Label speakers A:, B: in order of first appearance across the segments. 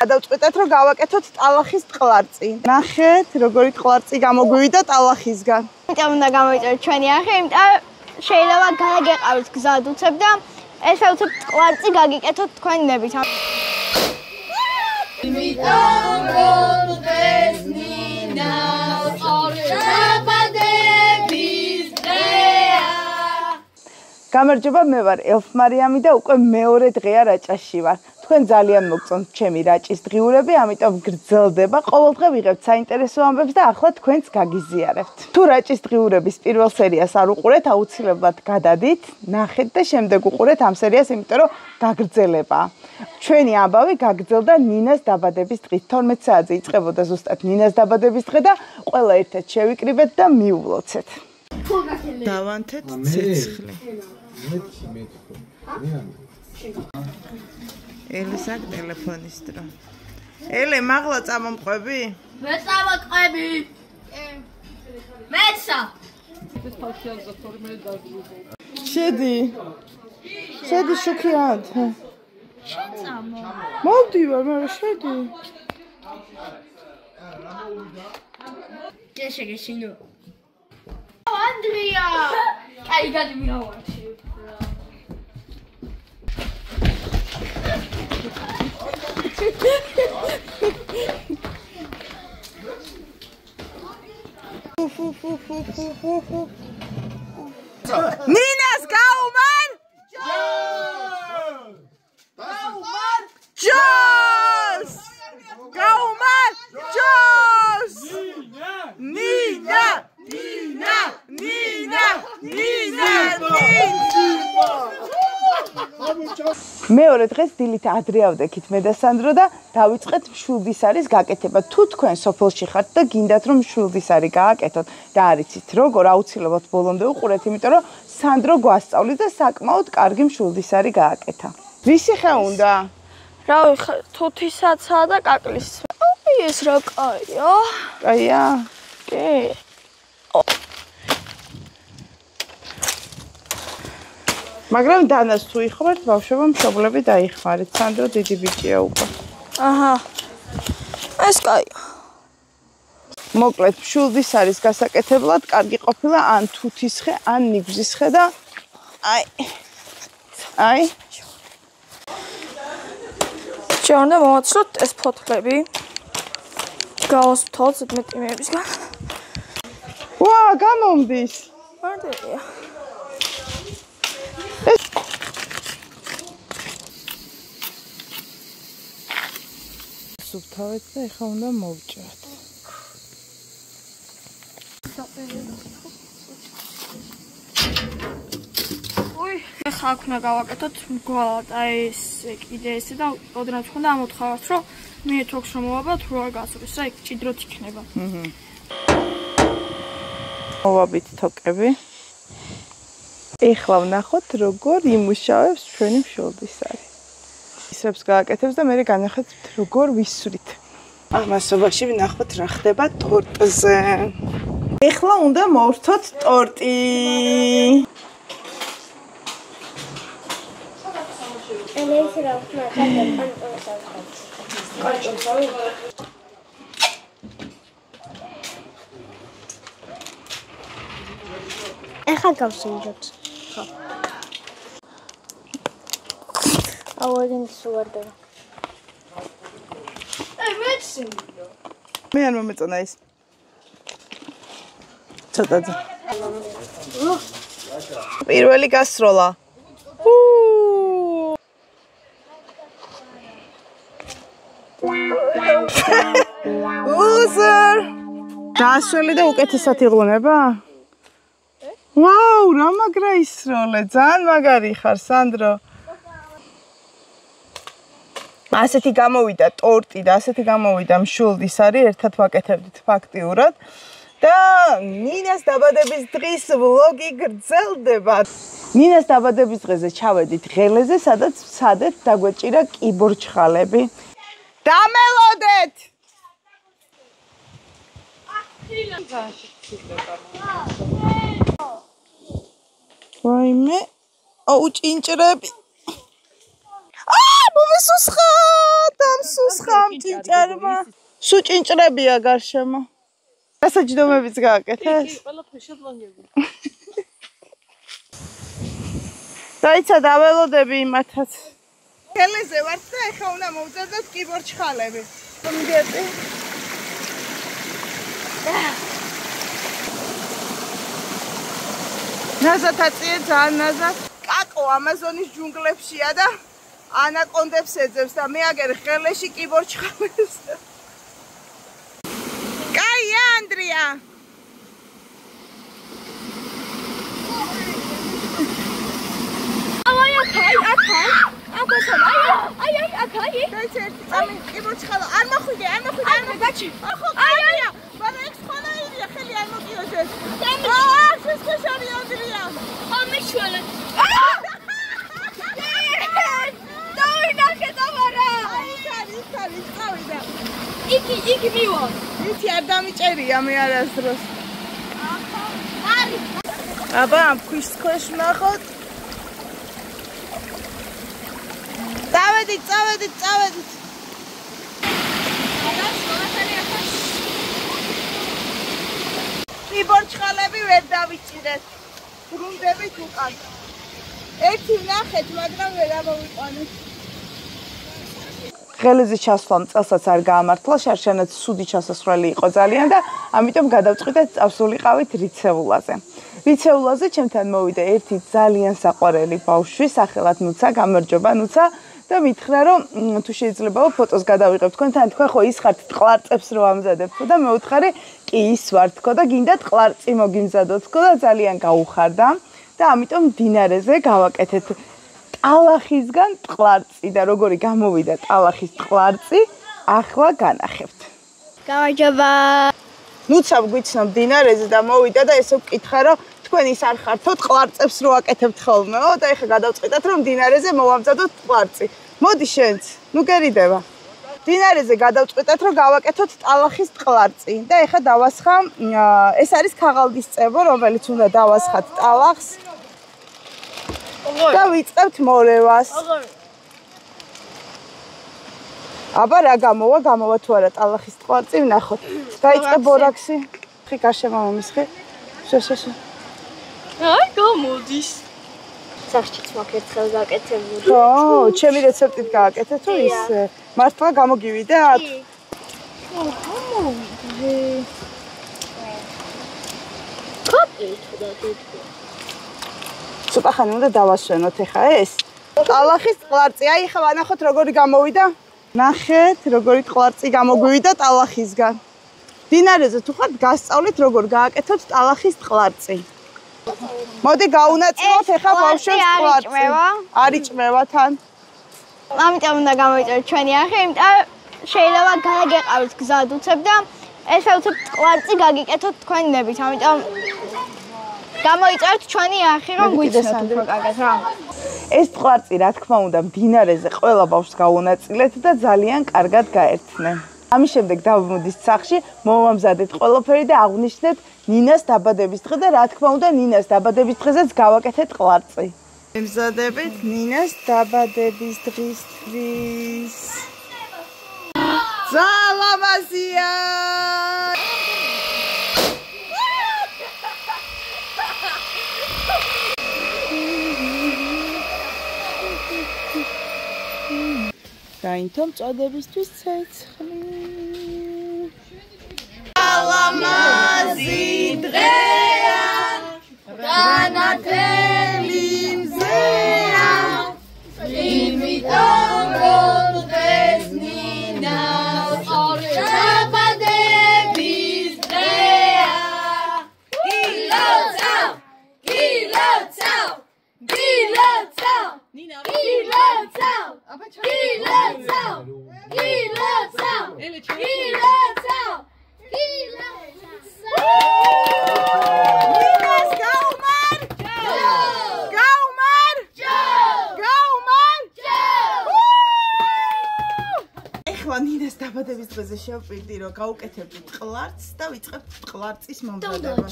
A: გადავწყვეტეთ რომ გავაკეთოთ ტალახის ტყლარწი. ნახეთ, როგორი ტყლარწი გამოგვივიდა ტალახისგან.
B: იმიტომ უნდა გამოვიწეროთ ჩვენი არხი, იმიტომ შეიძლება გადაგეყავით გზად უცებ და ესე უცებ ტყლარწი გაგიკეთოთ თქვენი ნებით. იმიტომ რომ დღეს ნინა ორშაბათების დღეა.
A: გამარჯობა, მე ვარ ელფმარიამი და უკვე მეორე დღეა რაჭაში ვარ. თქვენ ძალიან მოგწონთ ჩემი რაჭის დღიურები, ამიტომ გრძელდება. ყოველდღე ვიღებთ საინტერესო ამბებს და ახლა თქვენც გაგიზიარებთ. თუ რაჭის დღიურების პირველ სერიას არ უყურეთ, აუცილებლად გადადით, ნახეთ და შემდეგ უყურეთ ამ სერიას, იმიტომ რომ გაგრძელებაა. ჩვენი ამბავი გაგრძელდა ნინას დაბადების დღით. 12 საათზე იწყებოდა ზუსტად ნინას დაბადების დღე და ყველა ერთად შევიკრიბეთ და მიუვლოცეთ. დავანთეთ ცეცხლი. ელეს აქ ტელეფონის დრო. ელე, მაღლა წამომყვები?
B: მე წავაყვები. მეცა.
A: შედი შუქიად.
B: შეწამო.
A: მოვდივარ, მაგრამ შედი.
B: გეშეგეშინო. ანდრია. კაი გადმივარჩი.
A: Ninas Gauman! Jos! Gauman! Jos! Nina! მეორე დღეს დილით ადრე ავდექით მე და სანდრო და დავიწყეთ მშვილდისარის გაკეთება. თუ თქვენ სოფელში ხართ და გინდათ რომ მშვილდისარი გააკეთოთ და არ იცით როგორ, აუცილებლად ბოლომდე უყურეთ, იმიტომ რომ სანდრო გვასწავლის და საკმაოდ კარგი მშვილდისარი გააკეთა. ვისი ხე უნდა?
B: რავი, თუთისაცაა და კაკლის. აი ეს რა კაია.
A: კაია?
B: კი.
A: მაგრამ დანას თუ იხმართ, ბავშვებო მშობლები დაიხმარეთ. სანდრო დიდი ბიჭია უკვე.
B: აჰა. ეს კაია.
A: მოკლედ, მშვილდისარის გასაკეთებლად კარგი ყოფილა ან თუთისხე, ან ნიგვზისხე და აი.
B: ჩვენ მოვაცლოთ ეს ფოთლები. გავასვთოთ მეტი მეებისგან.
A: ვა, გამომდის.
B: მარტივია.
A: სუფთავეთ და ეხლა უნდა მოვჭრათ.
B: ეხლა აქ უნდა გავაკეთოთ მგვალად, აი ეს კიდე ესე და ოდნავ უნდა ამოთხაროთ, რომ მე თოქს რომ მოვაბათ, რო არ გასულის, რა იქ ჭიდროთ იქნება.
A: მოვაბით თოკები. ეხლა ვნახოთ, როგორ იმუშავებს ჩვენი მშვილდისარი. ისრებს გააკეთებს და მე განახეთ როგორ ვისვრით. ამასობაში ვნახოთ რა ხდება ტორტზე. ეხლა უნდა მოვრთოთ ტორტი.
B: ეს რა ვთქვა, ეხლა გავსინჯოთ. ხო. აუგენ სუარდა. მეცი.
A: მე არ მომეწონა ის. ცოტაძე. პირველი გასროლა. Loser! დასველი და უკეთესად იღუნება? ვაუ, რა მაგრა ისროლე, ძალიან მაგარი ხარ, სანდრო. ასეთი გამოვიდა ტორტი და ასეთი გამოვიდა მშვილდისარი, ერთად ვაკეთებდით ფაქტიურად. და ნინას დაბადების დღის ვლოგი გრძელდება. ნინას დაბადების დღეზე ჩავედით ღელეზე, სადაც ვცადეთ დაგვეჭირა კიბორჩხალები. დამელოდეთ! ვაიმე. აუ ჭინჭრები. მომესუსხა, დამსუსხა ჭინჭარმა. სუ ჭინჭრებია გარშემო. დასაჯდომებიც გააკეთეს.
B: ყველაფერი შეძლონიები.
A: დაიცა დაველოდები იმათაც. ხელეზე ვართ და ეხა უნდა მოვძადოთ კიბორჩხალები. მომდიოდი. ნაზად აწიე ძალიან ნაზად. კაკო ამაზონის ჯუნგლებშია და ანაკონდებს ეძებს და მე აგერ ხელეში კიბორჩხალებს. კაია ანდრია. კიბორჩხალა არ მოხვიდე, არ გაჩი. ახო კაია. მაგრამ ეს ხონაირია, ხელი არ მოგიოდეს. ეს ხოშარი ანდრია.
B: ამეშველე. დავინახე დავარა. ის წავიდა. იგი მივა.
A: იცი არ დამიჭერია მე არასდროს.
B: არის.
A: აბა ამ ქვის ქვეშ ნახოთ. წავედით. კიბორჩხალები ვერ დავიჭირეთ. ბრუნდებით უკან. ერთი ვნახეთ, მაგრამ ვერ ამოვიყვანეთ. ხელეზე ჩასვლამ წელსაც არ გაამართლა, შარშანაც სუდი ჩასასვლელი იყო ძალიან და ამიტომ გადავწყვიტეთ წავსულიყავით რიცეულაზე. რიცეულაზე ჩემთან მოვიდა ერთი ძალიან საყვარელი ბავშვი, სახელად ნუცა, გამარჯობა ნუცა. და მითხრა რომ თუ შეიძლება ფოტოს გადავიღებ თქვენთან თქვენ ხო ის ხართ ტყლარწებს რო ამზადებთ და მე ვუთხარი კი ის ვარ თქო და გინდა ტყლარწი მოგიმზადოთ თქო და ძალიან გაუხარდა და ამიტომ დინარეზე გავაკეთეთ ტალახისგან ტყლარწი და როგორი გამოვიდა ტალახის ტყლარწი ახლა განახებთ.
B: გამარჯობა.
A: ნუცა გვიცნობ დინარეზე და მოვიდა და ესე ვკითხა რომ თქვენ ის არ ხართო ტყლარწებს რო აკეთებთ ხოლმეო და ეხლა გადავწყვიტეთ რომ დინარეზე მოვამზადოთ ტყლარწი. მოდი შენც, ნუ გერიდება. დინარეზე გადავწყვიტეთ რომ გავაკეთოთ ტალახის ტყლარწი და ეხლა დავასხა ეს არის ქაღალდის წებო რომელიც უნდა დავასხათ ტალახს. და ვიწყებთ მორევას. აბა რა გამოვა თუ არა ტალახის ტყლარწი ვნახოთ. დაიწყე ბორაქსი. ხი გარშემო მომისხი. შე.
B: აი გამოდის. სახშიც მოკერთხელ გაკეთებული.
A: ო, ჩემი რეცეპტით გააკეთე თუ ის მართლა გამოგივიდა?
B: გამოვიდე. კაპიტა.
A: ცოტა ხანი უნდა დავასვენოთ ეხა ეს. ტალახის ტყლარწი, აი ხა ვანახოთ როგორი გამოვიდა. ნახეთ, როგორი ტყლარწი გამოგვივიდა ტალახისგან. დინარეზე თუ ხართ გასწავლით როგორ გააკეთოთ ტალახის ტყლარწი. მოდი გაუნაწილოთ ეხა ბავშვებს ტყლარწი. არ იჭმევა თან.
B: ამიტომ უნდა გამოვიწეროთ ჩვენი არხი, იმიტომ შეიძლება გადაგეყავით გზად უცებ და ესე უცებ ტყლარწი გაგიკეთოთ თქვენ ნებით. ამიტომ გამოიწეროთ ჩვენი არხი რომ გვიცნოთ უფრო კარგად რა.
A: ეს ტყლარწი რა თქმა უნდა მდინარეზე ყველა ბავშვს გაუნაწილეთ და ძალიან კარგად გაერთნენ. ამის შემდეგ დავმოდით სახლში, მოვამზადეთ ყველაფერი და აღვნიშნეთ ნინას დაბადების დღე და რა თქმა უნდა ნინას დაბადების დღესაც გავაკეთეთ ტყლარწი. მემზადებით ნინას დაბადების დღისთვის. ზალამაზია! გაინთო მწოდებისთვის ცეცხლი. ალამაზი დღეა, განათელი მზეა, იმიტომ რომ დღეს ნინას დაბადების დღეა. ნინა ნინას დაბადების დღეზე შევპირდი რომ გავუკეთებთ ტყლარწს და ვიწყებთ ტყლარწის მომზადება.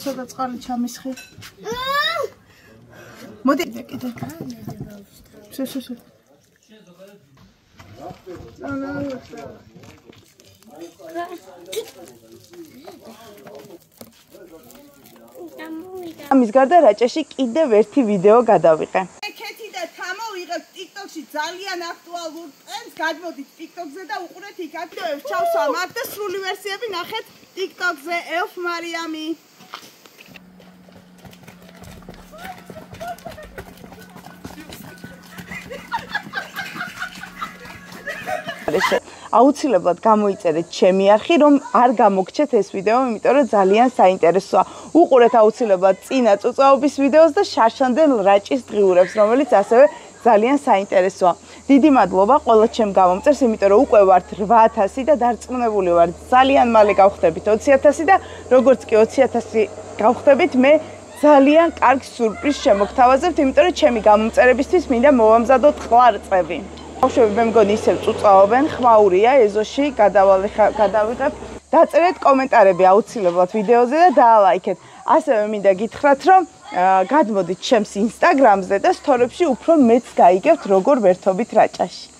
A: ცოტა წყალი ჩამისხი. მოდი კიდე. შე. ამის გარდა რაჭაში კიდევ ერთი ვიდეო გადავიყე.
C: კეთი და თამო ვიღებ TikTok-ში ძალიან აქტუალურ ტრენდს, გადმოდით TikTok-ზე და უყურეთ იქ ვიდეოებს ჩავსვამართ და სრული ვერსიები ნახეთ TikTok-ზე ელფ მარიამი.
A: აუცილებლად გამოიწერეთ ჩემი არხი, რომ არ გამოგჩეთ ეს ვიდეო, იმიტომ რომ ძალიან საინტერესოა. უყურეთ აუცილებლად წინა წუწაობის ვიდეოს და შარშანდელ რაჭის დღიურებს, რომელიც ასევე ძალიან საინტერესოა. დიდი მადლობა ყველა ჩემ გამომწერს, იმიტომ რომ უკვე ვართ 8000 და დარწმუნებული ვარ, ძალიან მალე გავხდებით 20000 და როგორც კი 20000 გავხდებით, მე ძალიან კარგ სურპრიზს შემოგთავაზებთ, იმიტომ რომ ჩემი გამომწერებისთვის მინდა მოვამზადოთ ხვარწები. ბავშვები მე მგონი ისევ წუწაობენ, ხმაურია ეზოში, გადავიღებ. დაწერეთ კომენტარები აუცილებლად ვიდეოზე და დაალაიქეთ. ასევე მინდა გითხრათ, რომ გადმოდით ჩემს Instagram-ზე და სტორიებში უფრო მეც გაიგებთ, როგორ ვერთობით რაჭაში.